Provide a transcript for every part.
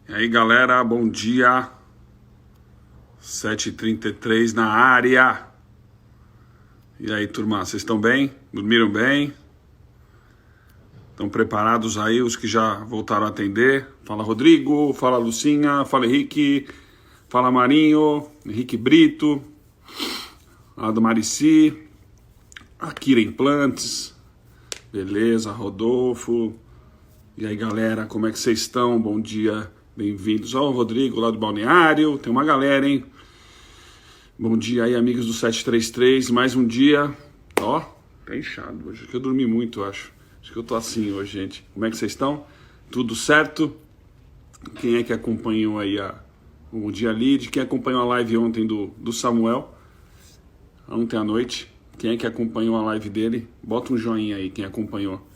E aí, galera, bom dia. 7h33 na área. E aí, turma, vocês estão bem? Dormiram bem? Estão preparados aí os que já voltaram a atender? Fala Rodrigo, fala Lucinha, fala Henrique, fala Marinho, Henrique Brito, lá do Marici, Akira Implantes, beleza, Rodolfo. E aí, galera, como é que vocês estão? Bom dia, bem-vindos. Ó, o Rodrigo lá do Balneário, tem uma galera, hein? Bom dia aí, amigos do 733, mais um dia. Ó, tá inchado hoje, que eu dormi muito, eu acho. Acho que eu tô assim hoje, gente. Como é que vocês estão? Tudo certo? Quem é que acompanhou aí o Dia Lead? Quem acompanhou a live ontem do Samuel? Ontem à noite. Quem é que acompanhou a live dele? Bota um joinha aí, quem acompanhou.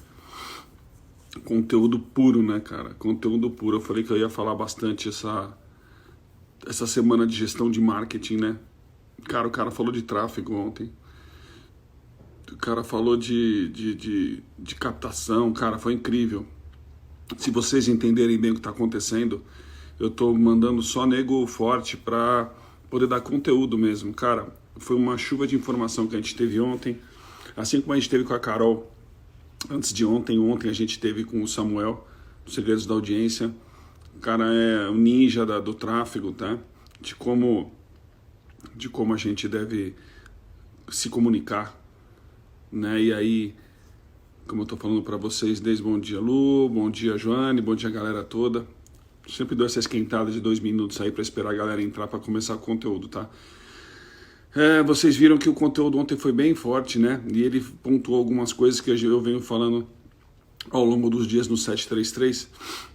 Conteúdo puro, né, cara? Conteúdo puro. Eu falei que eu ia falar bastante essa semana de gestão de marketing, né? Cara, o cara falou de tráfego ontem. O cara falou de captação. Cara, foi incrível. Se vocês entenderem bem o que está acontecendo, eu tô mandando só nego forte para poder dar conteúdo mesmo. Cara, foi uma chuva de informação que a gente teve ontem. Assim como a gente teve com a Carol antes de ontem. Ontem a gente teve com o Samuel, dos Segredos da Audiência. O cara é um ninja do tráfego, tá? De como a gente deve se comunicar, né? E aí, como eu tô falando para vocês, desde bom dia Lu, bom dia Joane, bom dia galera toda. Sempre dou essa esquentada de 2 minutos aí para esperar a galera entrar para começar o conteúdo, tá? Vocês viram que o conteúdo ontem foi bem forte, né? E ele pontuou algumas coisas que eu venho falando ao longo dos dias no 733.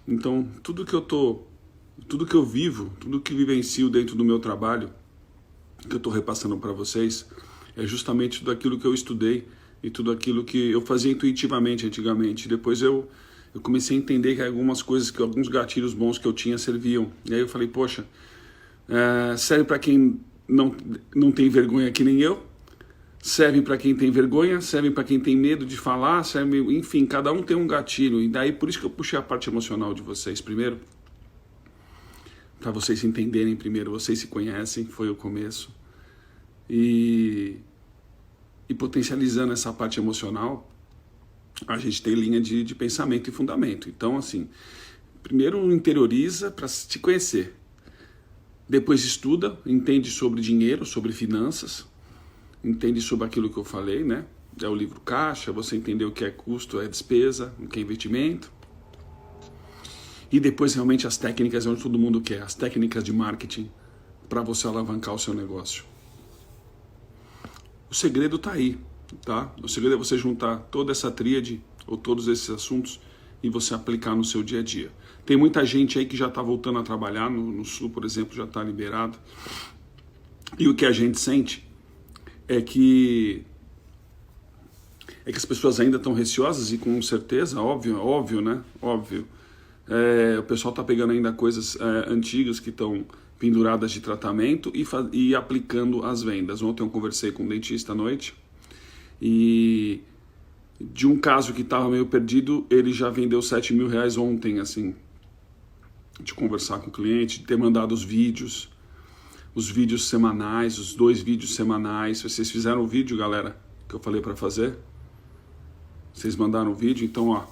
Então, tudo que eu vivo, tudo que vivencio dentro do meu trabalho, que eu estou repassando para vocês, é justamente tudo aquilo que eu estudei e tudo aquilo que eu fazia intuitivamente antigamente. Depois eu comecei a entender que algumas coisas, que alguns gatilhos bons que eu tinha serviam. E aí eu falei, poxa, serve para quem não tem vergonha que nem eu, serve para quem tem vergonha, serve para quem tem medo de falar, serve, enfim, cada um tem um gatilho. E daí por isso que eu puxei a parte emocional de vocês primeiro, para vocês entenderem primeiro, vocês se conhecem, foi o começo. E potencializando essa parte emocional, a gente tem linha de pensamento e fundamento. Então, assim, primeiro interioriza para te conhecer. Depois estuda, entende sobre dinheiro, sobre finanças, entende sobre aquilo que eu falei, né? É o livro Caixa, você entender o que é custo, é despesa, o que é investimento. E depois realmente as técnicas, onde todo mundo quer, as técnicas de marketing para você alavancar o seu negócio. O segredo está aí, tá? O segredo é você juntar toda essa tríade, ou todos esses assuntos, e você aplicar no seu dia a dia. Tem muita gente aí que já está voltando a trabalhar, no Sul, por exemplo, já está liberado. E o que a gente sente é que as pessoas ainda estão receosas, e com certeza, óbvio, né? Óbvio. O pessoal está pegando ainda coisas antigas que estão penduradas de tratamento e aplicando as vendas. Ontem eu conversei com um dentista à noite e de um caso que estava meio perdido, ele já vendeu R$7.000 ontem, assim, de conversar com o cliente, de ter mandado os vídeos semanais, os 2 vídeos semanais. Vocês fizeram o vídeo, galera, que eu falei para fazer? Vocês mandaram o vídeo? Então, ó,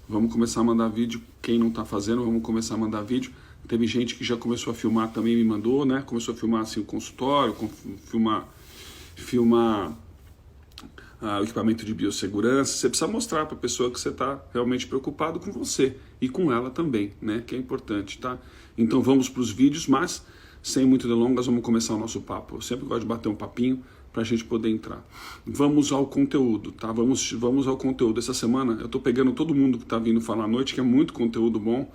vamos começar a mandar vídeo. Quem não está fazendo, vamos começar a mandar vídeo. Teve gente que já começou a filmar também, me mandou, né? Começou a filmar assim o consultório, filmar o equipamento de biossegurança. Você precisa mostrar para a pessoa que você está realmente preocupado com você e com ela também, né? Que é importante, tá? Então vamos para os vídeos, mas sem muito delongas, vamos começar o nosso papo. Eu sempre gosto de bater um papinho para a gente poder entrar. Vamos ao conteúdo, tá? Vamos ao conteúdo. Essa semana eu estou pegando todo mundo que está vindo falar à noite, que é muito conteúdo bom.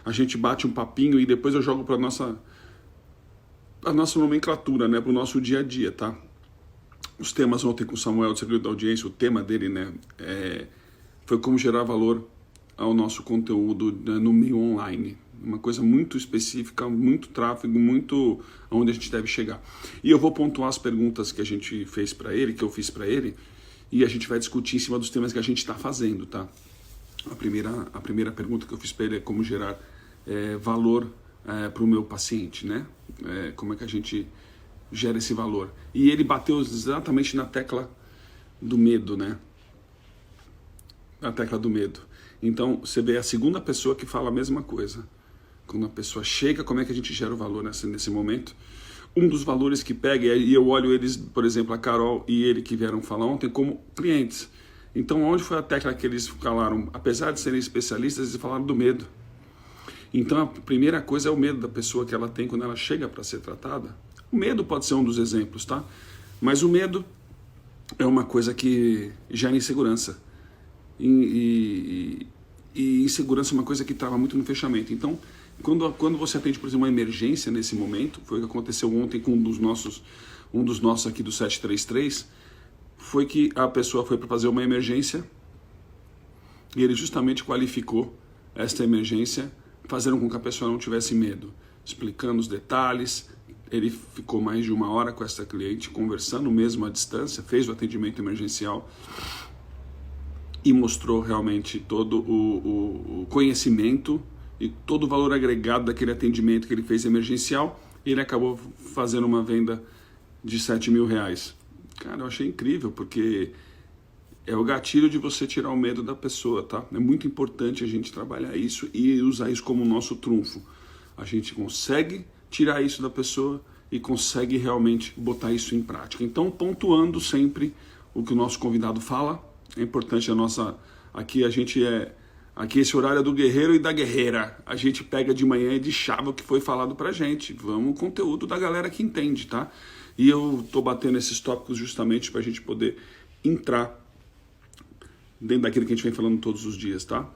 A gente bate um papinho e depois eu jogo para a nossa nomenclatura, né? Para o nosso dia a dia, tá? Os temas ontem com o Samuel, do Segredo da Audiência, o tema dele, né? Foi como gerar valor ao nosso conteúdo, né, no meio online. Uma coisa muito específica, muito tráfego, muito aonde a gente deve chegar. E eu vou pontuar as perguntas que a gente fez para ele, que eu fiz para ele, e a gente vai discutir em cima dos temas que a gente está fazendo, tá? A primeira pergunta que eu fiz para ele é como gerar valor para o meu paciente, né? Como é que a gente gera esse valor? E ele bateu exatamente na tecla do medo, né? Na tecla do medo. Então, você vê a segunda pessoa que fala a mesma coisa. Quando a pessoa chega, como é que a gente gera o valor nesse momento? Um dos valores que pega, e eu olho eles, por exemplo, a Carol e ele que vieram falar ontem, como clientes. Então, onde foi a tecla que eles falaram? Apesar de serem especialistas, eles falaram do medo. Então, a primeira coisa é o medo da pessoa que ela tem quando ela chega para ser tratada. O medo pode ser um dos exemplos, tá? Mas o medo é uma coisa que gera insegurança. E insegurança é uma coisa que trava muito no fechamento. Então, quando você atende, por exemplo, uma emergência nesse momento, foi o que aconteceu ontem com um dos nossos aqui do 733, foi que a pessoa foi para fazer uma emergência e ele justamente qualificou esta emergência, fazendo com que a pessoa não tivesse medo, explicando os detalhes. Ele ficou mais de 1 hora com essa cliente, conversando mesmo à distância, fez o atendimento emergencial e mostrou realmente todo o conhecimento e todo o valor agregado daquele atendimento que ele fez emergencial. E ele acabou fazendo uma venda de R$7.000. Cara, eu achei incrível, porque é o gatilho de você tirar o medo da pessoa, tá? É muito importante a gente trabalhar isso e usar isso como nosso trunfo. A gente consegue tirar isso da pessoa e consegue realmente botar isso em prática. Então, pontuando sempre o que o nosso convidado fala, é importante aqui esse horário é do guerreiro e da guerreira. A gente pega de manhã e deschava o que foi falado pra gente. Vamos conteúdo da galera que entende, tá? E eu tô batendo esses tópicos justamente pra gente poder entrar dentro daquilo que a gente vem falando todos os dias, tá?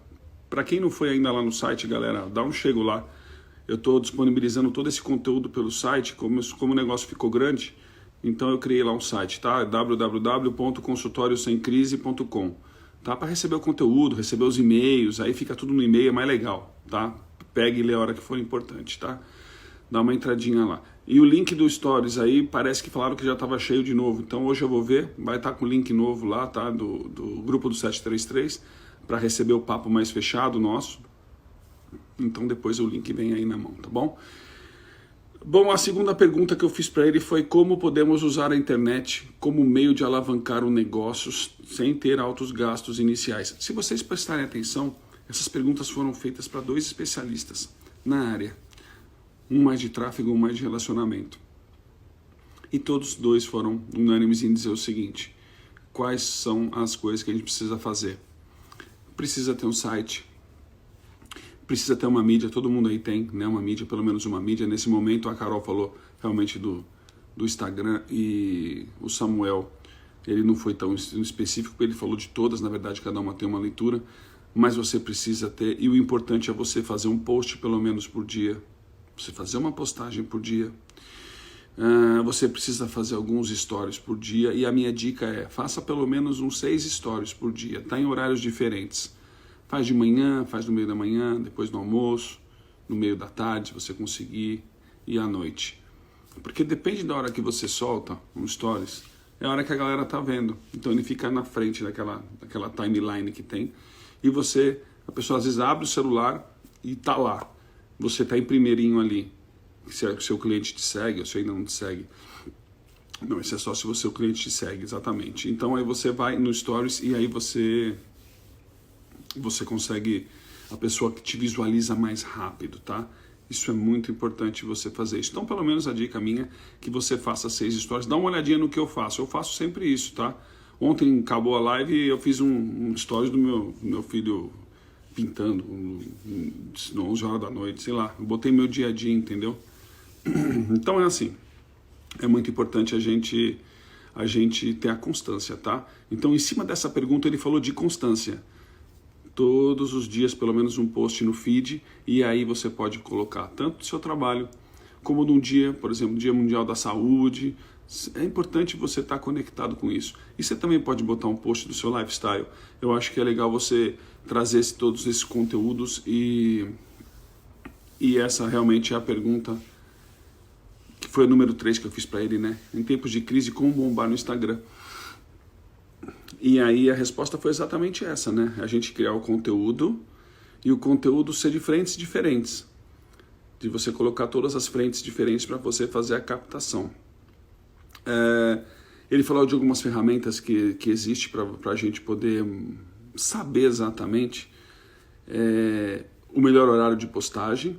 Pra quem não foi ainda lá no site, galera, dá um chego lá. Eu tô disponibilizando todo esse conteúdo pelo site, como o negócio ficou grande, então eu criei lá um site, tá? www.consultoriosemcrise.com, tá? Para receber o conteúdo, receber os e-mails, aí fica tudo no e-mail, é mais legal, tá? Pegue e lê a hora que for importante, tá? Dá uma entradinha lá. E o link do Stories aí, parece que falaram que já estava cheio de novo, então hoje eu vou ver, vai estar com o link novo lá, tá? Do grupo do 733, para receber o papo mais fechado nosso. Então depois o link vem aí na mão, tá bom? Bom, a segunda pergunta que eu fiz para ele foi como podemos usar a internet como meio de alavancar o negócio sem ter altos gastos iniciais. Se vocês prestarem atenção, essas perguntas foram feitas para 2 especialistas na área. Um mais de tráfego, um mais de relacionamento. E todos 2 foram unânimes em dizer o seguinte: quais são as coisas que a gente precisa fazer? Precisa ter um site, precisa ter uma mídia, todo mundo aí tem, né, uma mídia, pelo menos uma mídia. Nesse momento a Carol falou realmente do Instagram, e o Samuel, ele não foi tão específico, ele falou de todas, na verdade cada uma tem uma leitura, mas você precisa ter, e o importante é você fazer um post pelo menos por dia, você fazer uma postagem por dia, você precisa fazer alguns stories por dia, e a minha dica é, faça pelo menos uns 6 stories por dia, tá, em horários diferentes. Faz de manhã, faz no meio da manhã, depois do almoço, no meio da tarde, se você conseguir, e à noite. Porque depende da hora que você solta um stories, é a hora que a galera tá vendo. Então ele fica na frente daquela timeline que tem. E a pessoa às vezes abre o celular e tá lá. Você tá em primeirinho ali. Se o seu cliente te segue, ou se ainda não te segue. Não, isso é só se o seu cliente te segue, exatamente. Então aí você vai no stories e aí você consegue, a pessoa que te visualiza mais rápido, tá? Isso é muito importante você fazer isso. Então, pelo menos a dica minha é que você faça 6 stories. Dá uma olhadinha no que eu faço. Eu faço sempre isso, tá? Ontem acabou a live e eu fiz um stories do meu filho pintando, 11 horas da noite, sei lá. Eu botei meu dia a dia, entendeu? Então é assim. É muito importante a gente ter a constância, tá? Então, em cima dessa pergunta, ele falou de constância. Todos os dias, pelo menos um post no feed, e aí você pode colocar tanto do seu trabalho, como num dia, por exemplo, Dia Mundial da Saúde. É importante você estar conectado com isso. E você também pode botar um post do seu lifestyle. Eu acho que é legal você trazer todos esses conteúdos, e essa realmente é a pergunta, que foi o número 3 que eu fiz para ele, né? Em tempos de crise, como bombar no Instagram? E aí a resposta foi exatamente essa, né? A gente criar o conteúdo, e o conteúdo ser diferentes. de você colocar todas as frentes diferentes para você fazer a captação. Ele falou de algumas ferramentas que existem para a gente poder saber exatamente o melhor horário de postagem.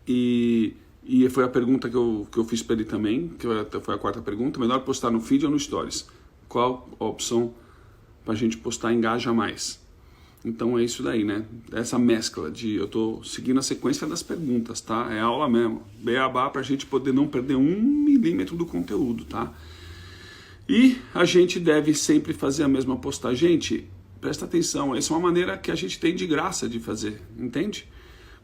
E foi a pergunta que eu fiz para ele também, que foi a quarta pergunta: melhor postar no feed ou no stories? Qual a opção para a gente postar engaja mais? Então é isso daí, né? Essa mescla de... eu tô seguindo a sequência das perguntas, tá? É aula mesmo. Beabá pra gente poder não perder 1 milímetro do conteúdo, tá? E a gente deve sempre fazer a mesma postagem. Gente, presta atenção, essa é uma maneira que a gente tem de graça de fazer, entende?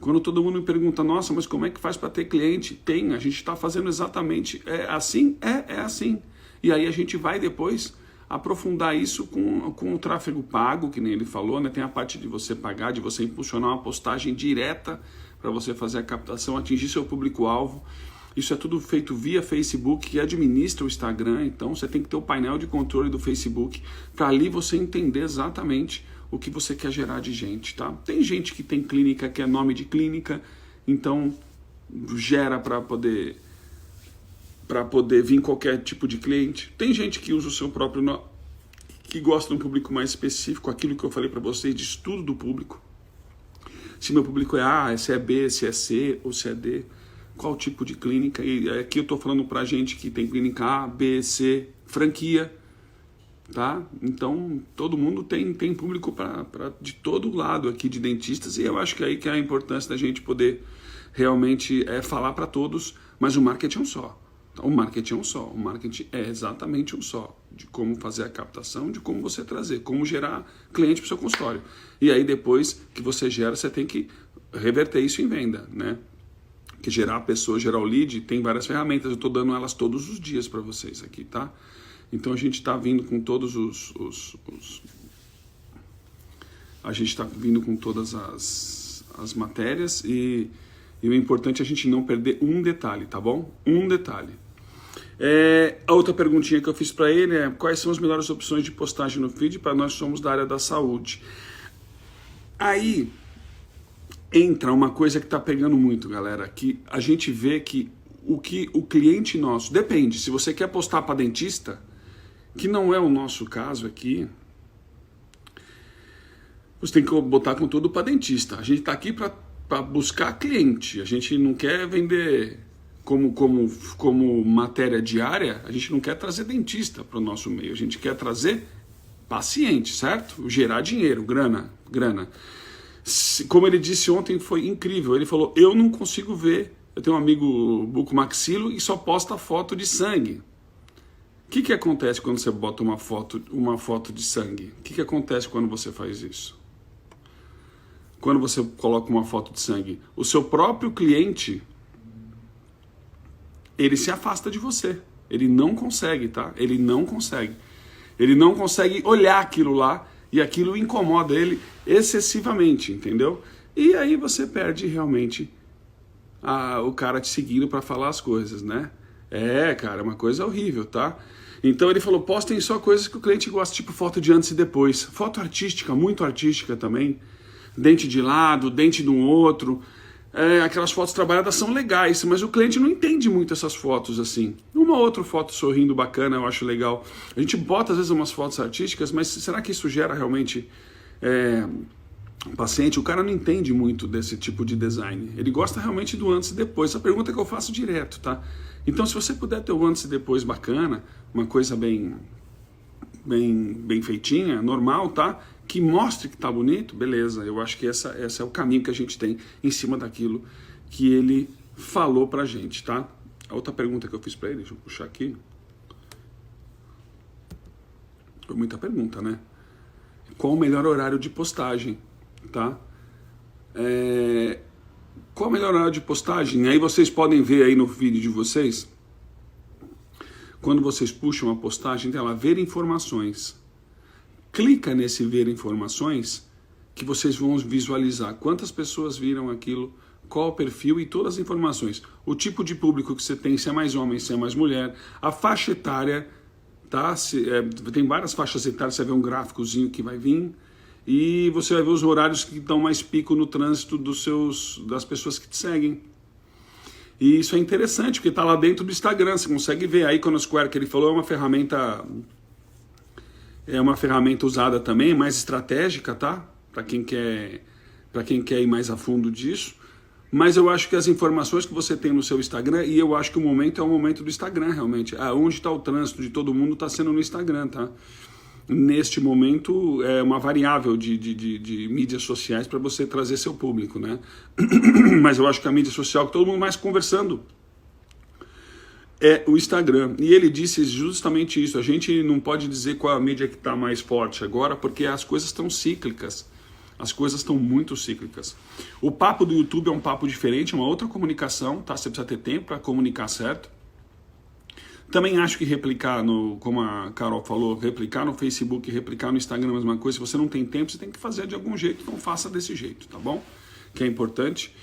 Quando todo mundo me pergunta, nossa, mas como é que faz para ter cliente? Tem, a gente está fazendo exatamente assim, é assim. E aí a gente vai depois aprofundar isso com o tráfego pago, que nem ele falou, né? Tem a parte de você pagar, de você impulsionar uma postagem direta para você fazer a captação, atingir seu público-alvo. Isso é tudo feito via Facebook, que administra o Instagram, então você tem que ter o painel de controle do Facebook, para ali você entender exatamente o que você quer gerar de gente, tá? Tem gente que tem clínica, que é nome de clínica, então gera para poder vir qualquer tipo de cliente. Tem gente que usa o seu próprio nome, que gosta de um público mais específico, aquilo que eu falei para vocês de estudo do público. Se meu público é A, se é B, se é C ou se é D, qual tipo de clínica. E aqui eu estou falando para gente que tem clínica A, B, C, franquia, tá? Então todo mundo tem público de todo lado aqui de dentistas, e eu acho que aí que é a importância da gente poder realmente falar para todos, mas o marketing é um só. O marketing é um só, o marketing é exatamente um só, de como fazer a captação, de como você trazer, como gerar cliente para o seu consultório. E aí depois que você gera, você tem que reverter isso em venda, né? Que gerar a pessoa, gerar o lead, tem várias ferramentas, eu estou dando elas todos os dias para vocês aqui, tá? Então a gente está vindo com todos a gente está vindo com todas as matérias e o importante é a gente não perder um detalhe, tá bom? Um detalhe. A outra perguntinha que eu fiz para ele é: quais são as melhores opções de postagem no feed para nós que somos da área da saúde? Aí entra uma coisa que está pegando muito, galera, que a gente vê que o cliente nosso, depende, se você quer postar para dentista, que não é o nosso caso aqui, você tem que botar com tudo para dentista. A gente está aqui para buscar cliente, a gente não quer vender como matéria diária, a gente não quer trazer dentista para o nosso meio, a gente quer trazer paciente, certo? Gerar dinheiro, grana. Como ele disse ontem, foi incrível, ele falou: eu não consigo ver, eu tenho um amigo bucomaxilo e só posta foto de sangue. O que acontece quando você bota uma foto de sangue? O que acontece quando você faz isso? Quando você coloca uma foto de sangue, o seu próprio cliente, ele se afasta de você. Ele não consegue, tá? Ele não consegue. Ele não consegue olhar aquilo lá e aquilo incomoda ele excessivamente, entendeu? E aí você perde realmente o cara te seguindo para falar as coisas, né? Cara, é uma coisa horrível, tá? Então ele falou: postem só coisas que o cliente gosta, tipo foto de antes e depois. Foto artística, muito artística também. Dente de lado, dente de um outro. Aquelas fotos trabalhadas são legais, mas o cliente não entende muito essas fotos assim. Uma outra foto sorrindo bacana, eu acho legal. A gente bota às vezes umas fotos artísticas, mas será que isso gera realmente paciente? O cara não entende muito desse tipo de design. Ele gosta realmente do antes e depois. Essa pergunta que eu faço direto, tá? Então, se você puder ter o antes e depois bacana, uma coisa bem feitinha, normal, tá? Que mostre que tá bonito, beleza. Eu acho que esse é o caminho que a gente tem em cima daquilo que ele falou pra gente, tá? A outra pergunta que eu fiz pra ele, deixa eu puxar aqui. Foi muita pergunta, né? Qual o melhor horário de postagem, tá? Qual o melhor horário de postagem? Aí vocês podem ver aí no vídeo de vocês, quando vocês puxam a postagem, tem lá ver informações. Clica nesse ver informações que vocês vão visualizar quantas pessoas viram aquilo, qual o perfil e todas as informações. O tipo de público que você tem, se é mais homem, se é mais mulher, a faixa etária, tá? Tem várias faixas etárias, você vê um gráficozinho que vai vir. e você vai ver os horários que dão mais pico no trânsito das pessoas que te seguem. E isso é interessante, porque está lá dentro do Instagram, você consegue ver. A Iconosquare, que ele falou, é uma ferramenta usada também, mais estratégica, tá? Para quem quer ir mais a fundo disso. Mas eu acho que as informações que você tem no seu Instagram, e eu acho que o momento é o momento do Instagram, realmente. Onde está o trânsito de todo mundo está sendo no Instagram, tá? Neste momento, é uma variável de mídias sociais para você trazer seu público, né? Mas eu acho que a mídia social que todo mundo mais conversando é o Instagram. E ele disse justamente isso. A gente não pode dizer qual a mídia que está mais forte agora, porque as coisas estão cíclicas. As coisas estão muito cíclicas. O papo do YouTube é um papo diferente, uma outra comunicação, tá? Você precisa ter tempo para comunicar certo. Também acho que replicar, como a Carol falou, replicar no Facebook, replicar no Instagram, a mesma coisa. Se você não tem tempo, você tem que fazer de algum jeito, então faça desse jeito, tá bom? Que é importante.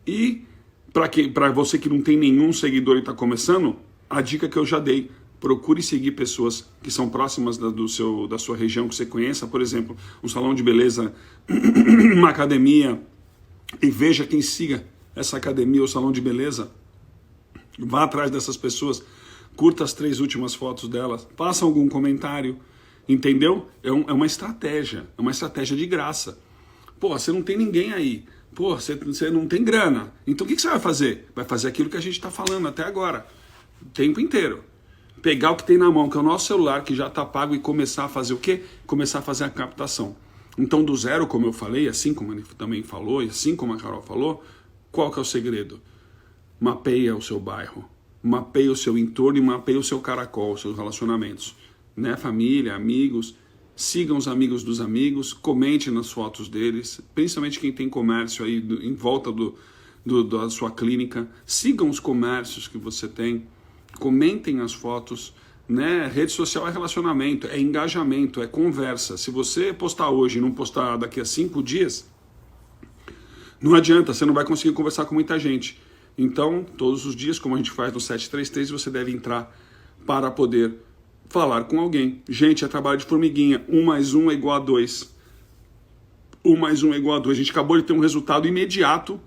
E para você que não tem nenhum seguidor e está começando, a dica que eu já dei, procure seguir pessoas que são próximas da sua região, que você conheça, por exemplo, um salão de beleza, uma academia, e veja quem siga essa academia ou salão de beleza. Vá atrás dessas pessoas, curta as 3 últimas fotos delas, faça algum comentário, entendeu? É uma estratégia de graça. Pô, você não tem ninguém aí, pô, você não tem grana, então o que você vai fazer? Vai fazer aquilo que a gente está falando até agora, o tempo inteiro. Pegar o que tem na mão, que é o nosso celular, que já está pago, e começar a fazer o quê? Começar a fazer a captação. Então, do zero, como eu falei, assim como ele também falou, e assim como a Carol falou, qual que é o segredo? Mapeia o seu bairro, mapeia o seu entorno e mapeia o seu caracol, os seus relacionamentos. Né? Família, amigos, sigam os amigos dos amigos, comente nas fotos deles, principalmente quem tem comércio aí em volta da sua clínica, sigam os comércios que você tem, comentem as fotos, né? Rede social é relacionamento, é engajamento, é conversa. Se você postar hoje e não postar daqui a 5 dias, não adianta, você não vai conseguir conversar com muita gente. Então, todos os dias, como a gente faz no 733, você deve entrar para poder falar com alguém. Gente, é trabalho de formiguinha. 1 mais 1 é igual a 2. 1 mais 1 é igual a 2. A gente acabou de ter um resultado imediato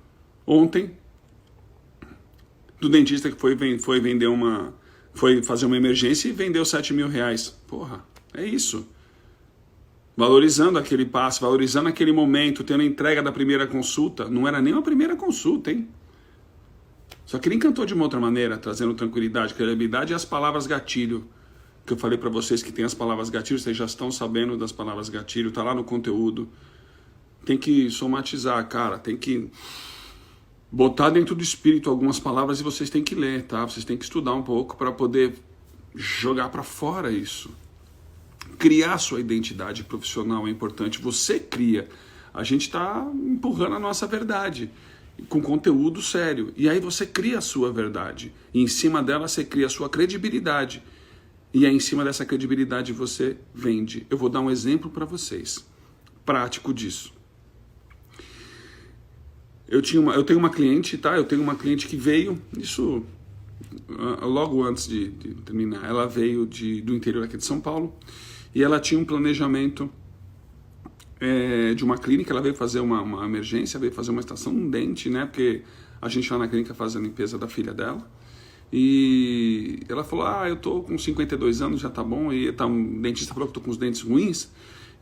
ontem do dentista que foi fazer uma emergência e vendeu 7 mil reais. Porra, é isso. Valorizando aquele passo, valorizando aquele momento, tendo a entrega da primeira consulta. Não era nem uma primeira consulta, hein? Só que ele encantou de uma outra maneira, trazendo tranquilidade, credibilidade e as palavras gatilho. Que eu falei para vocês que tem as palavras gatilho, vocês já estão sabendo das palavras gatilho, tá lá no conteúdo. Tem que somatizar, cara, tem que botar dentro do espírito algumas palavras e vocês têm que ler, tá? Vocês têm que estudar um pouco para poder jogar para fora isso. Criar sua identidade profissional é importante. Você cria. A gente está empurrando a nossa verdade com conteúdo sério. E aí você cria a sua verdade. E em cima dela você cria a sua credibilidade. E aí em cima dessa credibilidade você vende. Eu vou dar um exemplo para vocês, prático disso. Eu tenho uma cliente, tá? Eu tenho uma cliente que veio, isso logo antes de terminar, ela veio do interior aqui de São Paulo e ela tinha um planejamento de uma clínica. Ela veio fazer uma emergência, veio fazer uma extração de um dente, né? Porque a gente lá na clínica faz a limpeza da filha dela. E ela falou, eu tô com 52 anos, já tá bom. E um dentista falou que eu tô com os dentes ruins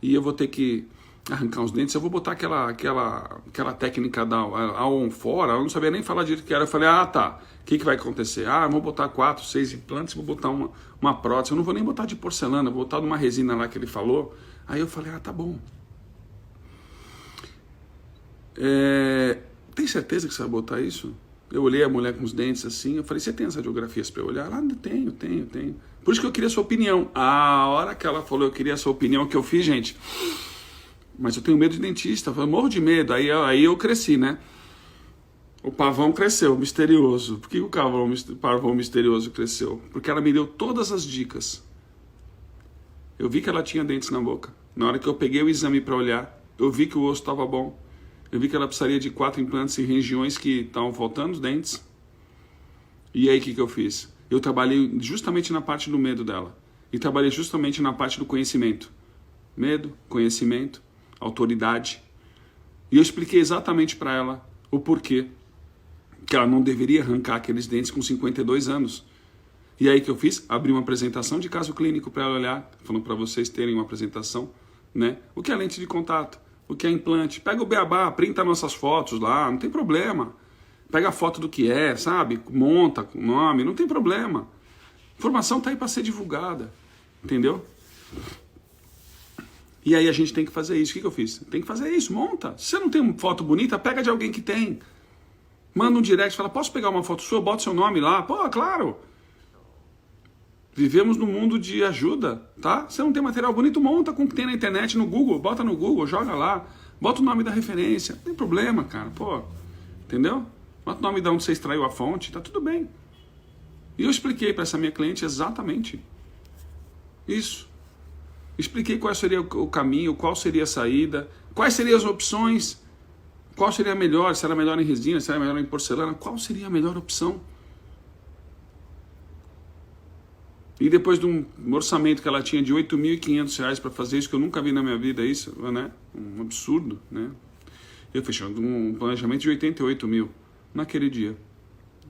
e eu vou ter que arrancar os dentes. Eu vou botar aquela técnica da on fora. Eu não sabia nem falar direito o que era. Eu falei, tá, o que vai acontecer? Eu vou botar 4, 6 implantes, vou botar uma prótese. Eu não vou nem botar de porcelana, vou botar de uma resina lá que ele falou. Aí eu falei, tá bom. Tem certeza que você vai botar isso? Eu olhei a mulher com os dentes assim, eu falei, você tem as radiografias para eu olhar? Ela, tenho. Por isso que eu queria a sua opinião. A hora que ela falou, eu queria a sua opinião, o que eu fiz, gente? Mas eu tenho medo de dentista, eu morro de medo. Aí eu cresci, né? O pavão cresceu, misterioso. Por que o pavão misterioso cresceu? Porque ela me deu todas as dicas. Eu vi que ela tinha dentes na boca. Na hora que eu peguei o exame para olhar, eu vi que o osso estava bom. Eu vi que ela precisaria de 4 implantes em regiões que estavam faltando os dentes. E aí o que eu fiz? Eu trabalhei justamente na parte do medo dela. E trabalhei justamente na parte do conhecimento. Medo, conhecimento. autoridade. E eu expliquei exatamente para ela o porquê que ela não deveria arrancar aqueles dentes com 52 anos. E aí que eu fiz? Abri uma apresentação de caso clínico para ela olhar, falando para vocês terem uma apresentação, né? O que é lente de contato, o que é implante. Pega o beabá, printa nossas fotos lá, não tem problema. Pega a foto do que é, sabe? Monta com o nome, não tem problema. Informação tá aí para ser divulgada, entendeu? E aí a gente tem que fazer isso. O que eu fiz? Tem que fazer isso, monta. Se você não tem uma foto bonita, pega de alguém que tem. Manda um direct, fala, posso pegar uma foto sua? Bota seu nome lá. Pô, claro. Vivemos num mundo de ajuda, tá? Você não tem material bonito, monta com o que tem na internet, no Google. Bota no Google, joga lá. Bota o nome da referência. Não tem problema, cara. Pô, entendeu? Bota o nome de onde você extraiu a fonte, tá tudo bem. E eu expliquei para essa minha cliente exatamente isso. Expliquei qual seria o caminho, qual seria a saída, quais seriam as opções, qual seria a melhor, se era melhor em resina, se era melhor em porcelana, qual seria a melhor opção. E depois de um orçamento que ela tinha de R$ 8.500 para fazer isso, que eu nunca vi na minha vida, isso, né? Um absurdo, né? Eu fechei um planejamento de 88 mil naquele dia.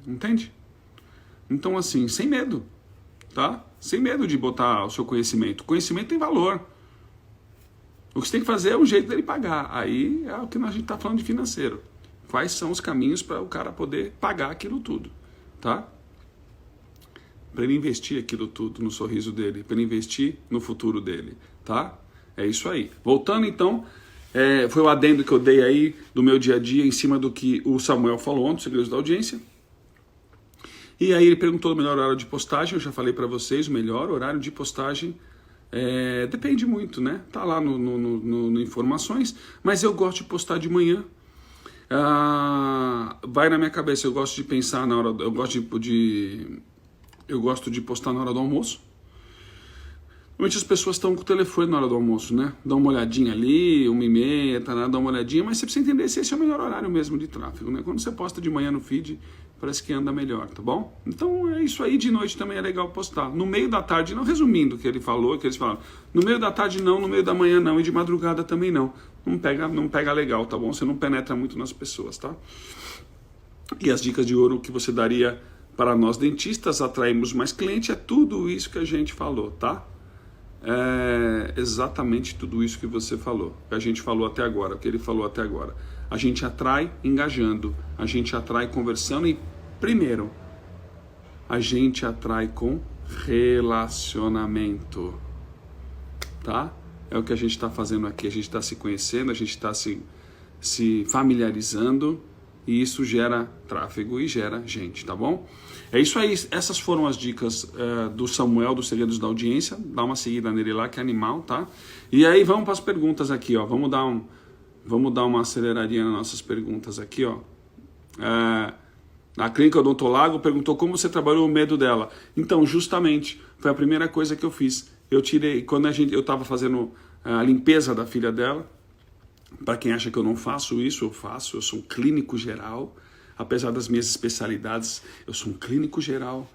Entende? Então, assim, sem medo, tá? Sem medo de botar o seu conhecimento. O conhecimento tem valor. O que você tem que fazer é um jeito dele pagar. Aí é o que a gente está falando de financeiro. Quais são os caminhos para o cara poder pagar aquilo tudo, tá? Para ele investir aquilo tudo no sorriso dele, para ele investir no futuro dele, tá? É isso aí. Voltando então, foi o adendo que eu dei aí do meu dia a dia em cima do que o Samuel falou ontem, Segredos da Audiência. E aí ele perguntou o melhor horário de postagem, eu já falei para vocês, o melhor horário de postagem depende muito, né? Tá lá no informações, mas eu gosto de postar de manhã. Vai na minha cabeça, eu gosto de pensar na hora, eu gosto de postar na hora do almoço. Normalmente as pessoas estão com o telefone na hora do almoço, né? Dá uma olhadinha ali, 1h30, tá, dá uma olhadinha, mas você precisa entender se esse é o melhor horário mesmo de tráfego, né? Quando você posta de manhã no feed, parece que anda melhor, tá bom? Então é isso aí, de noite também é legal postar. No meio da tarde, não, resumindo o que ele falou, que eles falaram, no meio da tarde não, no meio da manhã não, e de madrugada também não. Não pega legal, tá bom? Você não penetra muito nas pessoas, tá? E as dicas de ouro que você daria para nós dentistas, atrairmos mais cliente, é tudo isso que a gente falou, tá? É exatamente tudo isso que você falou, que a gente falou até agora, que ele falou até agora. A gente atrai engajando, a gente atrai conversando e, primeiro, a gente atrai com relacionamento, tá? É o que a gente está fazendo aqui, a gente está se conhecendo, a gente está se familiarizando e isso gera tráfego e gera gente, tá bom? É isso aí, essas foram as dicas do Samuel, dos Segredos da Audiência. Dá uma seguida nele lá, que é animal, tá? E aí vamos para as perguntas aqui, ó. Vamos dar uma aceleradinha nas nossas perguntas aqui, ó. A Clínica Odontolago perguntou como você trabalhou o medo dela. Então, justamente, foi a primeira coisa que eu fiz. Eu tirei, quando eu estava fazendo a limpeza da filha dela, para quem acha que eu não faço isso, eu faço, eu sou um clínico geral. Apesar das minhas especialidades, eu sou um clínico geral.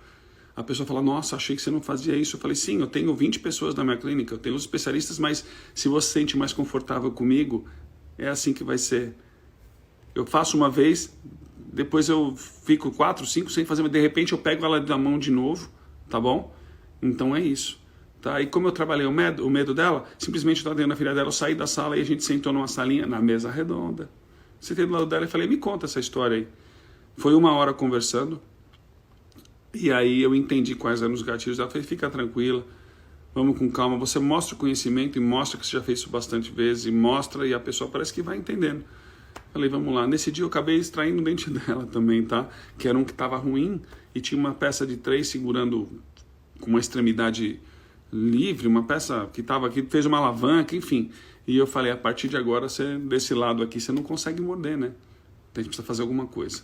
A pessoa fala, nossa, achei que você não fazia isso. Eu falei, sim, eu tenho 20 pessoas na minha clínica, eu tenho os especialistas, mas se você se sente mais confortável comigo, é assim que vai ser. Eu faço uma vez, depois eu fico 4, 5 sem fazer, mas de repente eu pego ela da mão de novo, tá bom? Então é isso. Tá? E como eu trabalhei o medo dela, simplesmente eu estava dentro da filha dela, eu saí da sala e a gente sentou numa salinha, na mesa redonda. Sentei do lado dela e falei, me conta essa história aí. Foi 1 hora conversando, e aí eu entendi quais eram os gatilhos dela. Falei, fica tranquila, vamos com calma. Você mostra o conhecimento e mostra que você já fez isso bastante vezes, e mostra, e a pessoa parece que vai entendendo. Falei, vamos lá. Nesse dia eu acabei extraindo o dente dela também, tá? Que era um que estava ruim, e tinha uma peça de 3 segurando com uma extremidade livre, uma peça que estava aqui, fez uma alavanca, enfim. E eu falei, a partir de agora, desse lado aqui, você não consegue morder, né? A gente precisa fazer alguma coisa.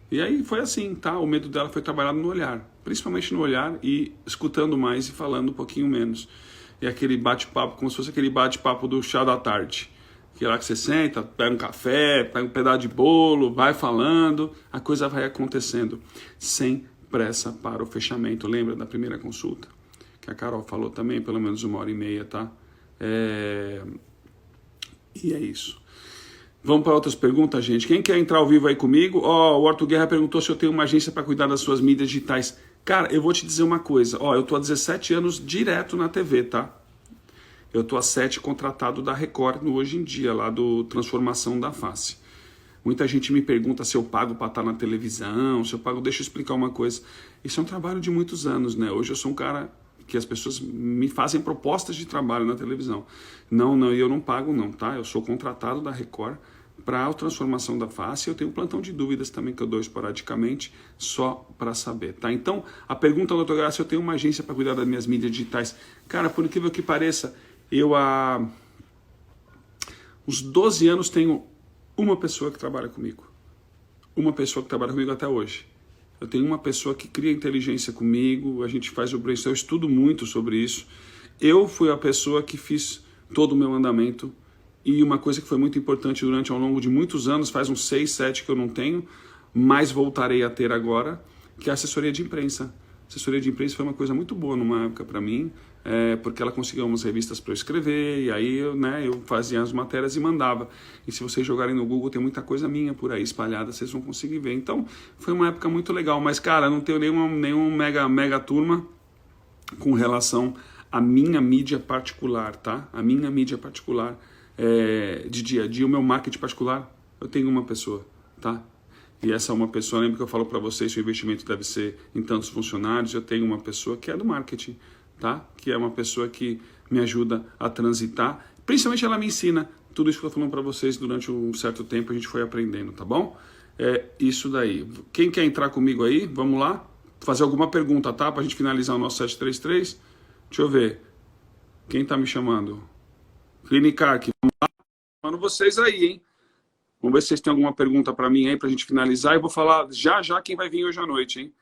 E aí foi assim, tá? O medo dela foi trabalhado no olhar, principalmente no olhar e escutando mais e falando um pouquinho menos. E aquele bate-papo, como se fosse aquele bate-papo do chá da tarde. Que é lá que você senta, pega um café, pega um pedaço de bolo, vai falando, a coisa vai acontecendo, sem pressa para o fechamento. Lembra da primeira consulta? Que a Carol falou também, pelo menos 1h30, tá? E é isso. Vamos para outras perguntas, gente. Quem quer entrar ao vivo aí comigo? Ó, o Arthur Guerra perguntou se eu tenho uma agência para cuidar das suas mídias digitais. Cara, eu vou te dizer uma coisa. Ó, eu tô há 17 anos direto na TV, tá? Eu tô há 7 contratado da Record no Hoje em Dia, lá do Transformação da Face. Muita gente me pergunta se eu pago para estar na televisão, se eu pago... Deixa eu explicar uma coisa. Isso é um trabalho de muitos anos, né? Hoje eu sou um cara que as pessoas me fazem propostas de trabalho na televisão. Não, eu não pago não, tá? Eu sou contratado da Record para a Transformação da Face. Eu tenho um plantão de dúvidas também que eu dou esporadicamente, só para saber, tá? Então, a pergunta, doutor Graça, se eu tenho uma agência para cuidar das minhas mídias digitais. Cara, por incrível que pareça, eu há uns 12 anos tenho uma pessoa que trabalha comigo. Uma pessoa que trabalha comigo até hoje. Eu tenho uma pessoa que cria inteligência comigo, a gente faz o brainstorm, eu estudo muito sobre isso. Eu fui a pessoa que fiz todo o meu andamento, e uma coisa que foi muito importante durante ao longo de muitos anos, faz uns 6, 7 que eu não tenho, mas voltarei a ter agora, que é a assessoria de imprensa. A assessoria de imprensa foi uma coisa muito boa numa época para mim, porque ela conseguiu umas revistas para eu escrever, e aí eu fazia as matérias e mandava. E se vocês jogarem no Google, tem muita coisa minha por aí espalhada, vocês vão conseguir ver. Então, foi uma época muito legal. Mas, cara, não tenho nenhum mega turma com relação à minha mídia particular, tá? A minha mídia particular de dia a dia, o meu marketing particular, eu tenho uma pessoa, tá? E essa é uma pessoa, lembra que eu falo para vocês que o investimento deve ser em tantos funcionários, eu tenho uma pessoa que é do marketing, tá? Que é uma pessoa que me ajuda a transitar, principalmente ela me ensina tudo isso que eu tô falando para vocês durante um certo tempo, a gente foi aprendendo, tá bom? É isso daí. Quem quer entrar comigo aí, vamos lá, fazer alguma pergunta, tá? Pra gente finalizar o nosso 733, deixa eu ver, quem tá me chamando? Clinicar, que vamos lá, chamando vocês aí, hein? Vamos ver se vocês têm alguma pergunta para mim aí, para a gente finalizar. E vou falar já quem vai vir hoje à noite, hein?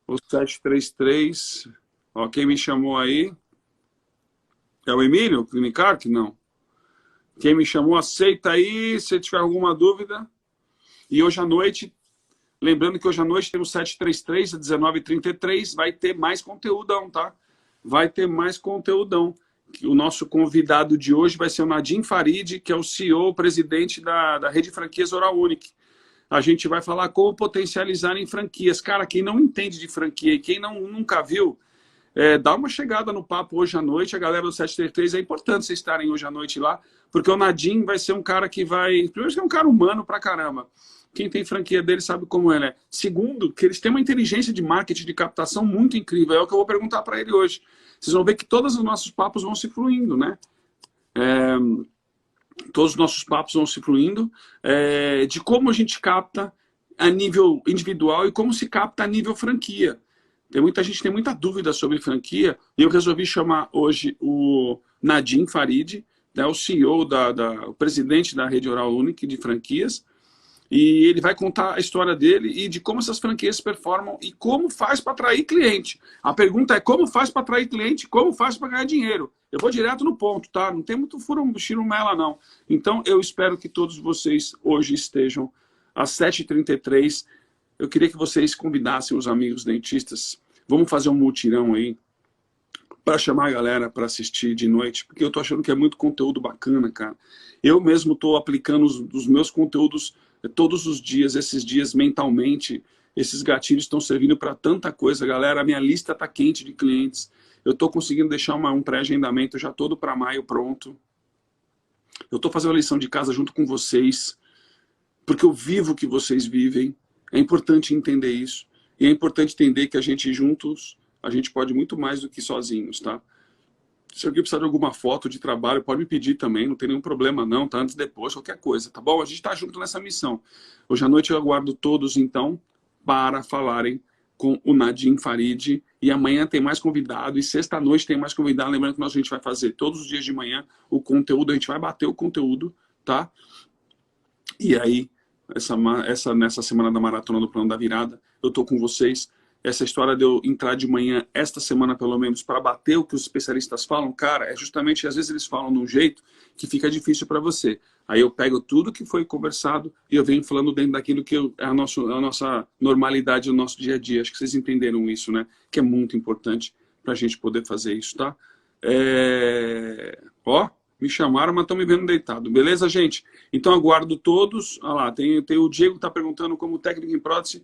O 733. Ó, quem me chamou aí? É o Emílio Clinicar? Não. Quem me chamou, aceita aí, se tiver alguma dúvida. E hoje à noite, lembrando que hoje à noite tem o 733, às 19h33, vai ter mais conteúdão, tá? Vai ter mais conteúdão. O nosso convidado de hoje vai ser o Nadim Farid, que é o CEO, presidente da Rede Franquias Oral Unique. A gente vai falar como potencializar em franquias. Cara, quem não entende de franquia e quem nunca viu, dá uma chegada no papo hoje à noite. A galera do 733, é importante vocês estarem hoje à noite lá, porque o Nadim vai ser um cara que vai... Primeiro, que é um cara humano pra caramba. Quem tem franquia dele sabe como ele é. Segundo, que eles têm uma inteligência de marketing, de captação muito incrível. É o que eu vou perguntar para ele hoje. Vocês vão ver que todos os nossos papos vão se fluindo, né? Todos os nossos papos vão se fluindo de como a gente capta a nível individual e como se capta a nível franquia. Muita gente tem muita dúvida sobre franquia e eu resolvi chamar hoje o Nadim Farid, né, o CEO, o presidente da Rede Oral Unique de franquias, e ele vai contar a história dele e de como essas franquias performam e como faz para atrair cliente. A pergunta é como faz para atrair cliente, como faz para ganhar dinheiro. Eu vou direto no ponto, tá? Não tem muito chirumela, não. Então, eu espero que todos vocês hoje estejam às 7h33. Eu queria que vocês convidassem os amigos dentistas. Vamos fazer um mutirão aí para chamar a galera para assistir de noite, porque eu tô achando que é muito conteúdo bacana, cara. Eu mesmo tô aplicando os meus conteúdos todos os dias, esses dias mentalmente, esses gatilhos estão servindo para tanta coisa, galera. A minha lista tá quente de clientes. Eu tô conseguindo deixar um pré-agendamento já todo para maio pronto. Eu tô fazendo a lição de casa junto com vocês, porque eu vivo o que vocês vivem. É importante entender isso. E é importante entender que a gente juntos, a gente pode muito mais do que sozinhos, tá? Se alguém precisar de alguma foto de trabalho, pode me pedir também, não tem nenhum problema não, tá? Antes, depois, qualquer coisa, tá bom? A gente tá junto nessa missão. Hoje à noite eu aguardo todos, então, para falarem com o Nadim Farid. E amanhã tem mais convidado, e sexta-noite tem mais convidado. Lembrando que a gente vai fazer todos os dias de manhã o conteúdo, a gente vai bater o conteúdo, tá? E aí, nessa semana da Maratona do Plano da Virada, eu tô com vocês. Essa história de eu entrar de manhã, esta semana pelo menos, para bater o que os especialistas falam, cara, é justamente, às vezes eles falam de um jeito que fica difícil para você. Aí eu pego tudo que foi conversado e eu venho falando dentro daquilo que é a nossa normalidade, o nosso dia a dia. Acho que vocês entenderam isso, né? Que é muito importante para a gente poder fazer isso, tá? Ó, Me chamaram, mas estão me vendo deitado. Beleza, gente? Então aguardo todos. Olha lá, tem o Diego que está perguntando como técnico em prótese.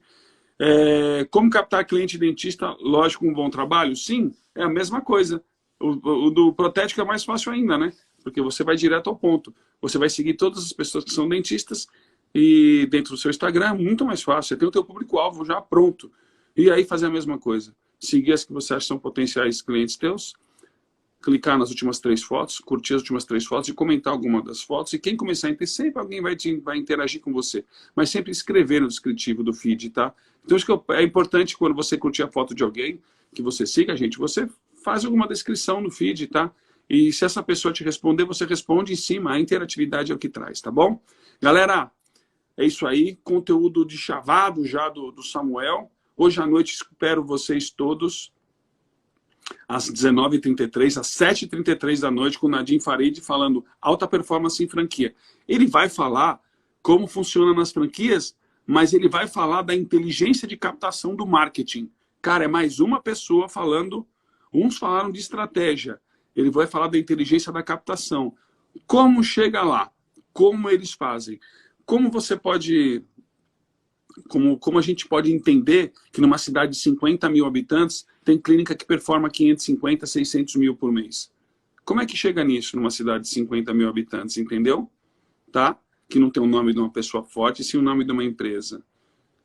Como captar cliente dentista, lógico, um bom trabalho? Sim, é a mesma coisa. O do protético é mais fácil ainda, né? Porque você vai direto ao ponto. Você vai seguir todas as pessoas que são dentistas e dentro do seu Instagram é muito mais fácil. Você tem o teu público-alvo já pronto. E aí fazer a mesma coisa. Seguir as que você acha que são potenciais clientes teus, clicar nas últimas 3 fotos, curtir as últimas 3 fotos e comentar alguma das fotos. E quem começar a interagir, sempre alguém vai interagir com você. Mas sempre escrever no descritivo do feed, tá? Então acho que é importante quando você curtir a foto de alguém que você siga, gente, você faz alguma descrição no feed, tá? E se essa pessoa te responder, você responde em cima. A interatividade é o que traz, tá bom? Galera, é isso aí. Conteúdo de chavado já do Samuel. Hoje à noite espero vocês todos às 19h33, às 7h33 da noite, com o Nadim Farid falando alta performance em franquia. Ele vai falar como funciona nas franquias, mas ele vai falar da inteligência de captação do marketing. Cara, é mais uma pessoa falando, uns falaram de estratégia, ele vai falar da inteligência da captação. Como chega lá? Como eles fazem? Como você pode... Como a gente pode entender que numa cidade de 50 mil habitantes tem clínica que performa 550, 600 mil por mês? Como é que chega nisso numa cidade de 50 mil habitantes, entendeu? Tá? Que não tem o nome de uma pessoa forte, sim o nome de uma empresa.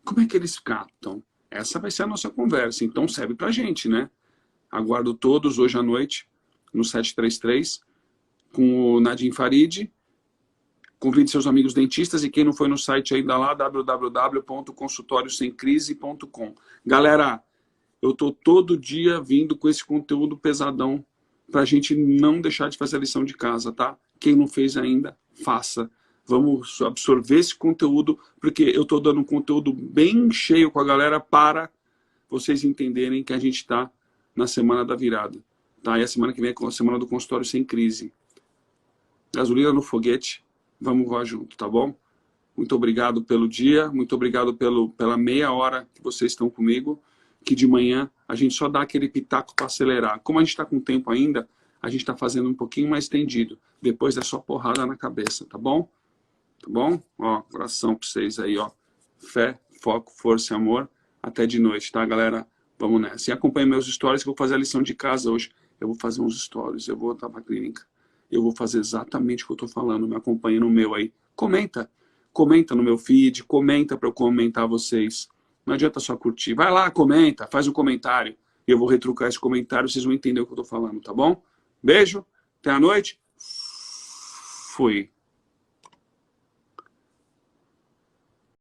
Como é que eles captam? Essa vai ser a nossa conversa, então serve pra gente, né? Aguardo todos hoje à noite, no 733, com o Nadim Farid. Convide seus amigos dentistas e quem não foi no site ainda lá, www.consultoriosemcrise.com. Galera, eu tô todo dia vindo com esse conteúdo pesadão pra gente não deixar de fazer a lição de casa, tá? Quem não fez ainda, faça. Vamos absorver esse conteúdo, porque eu tô dando um conteúdo bem cheio com a galera para vocês entenderem que a gente tá na semana da virada, tá? E a semana que vem é a semana do consultório sem crise. Gasolina no foguete. Vamos voar junto, tá bom? Muito obrigado pelo dia, muito obrigado pela meia hora que vocês estão comigo, que de manhã a gente só dá aquele pitaco para acelerar. Como a gente está com tempo ainda, a gente está fazendo um pouquinho mais tendido. Depois é só porrada na cabeça, tá bom? Tá bom? Ó, coração para vocês aí, ó. Fé, foco, força e amor. Até de noite, tá, galera? Vamos nessa. E acompanhe meus stories, que eu vou fazer a lição de casa hoje. Eu vou fazer uns stories, eu vou estar pra clínica. Eu vou fazer exatamente o que eu estou falando. Me acompanha no meu aí. Comenta. Comenta no meu feed. Comenta para eu comentar vocês. Não adianta só curtir. Vai lá, comenta. Faz um comentário. E eu vou retrucar esse comentário. Vocês vão entender o que eu estou falando, tá bom? Beijo. Até a noite. Fui.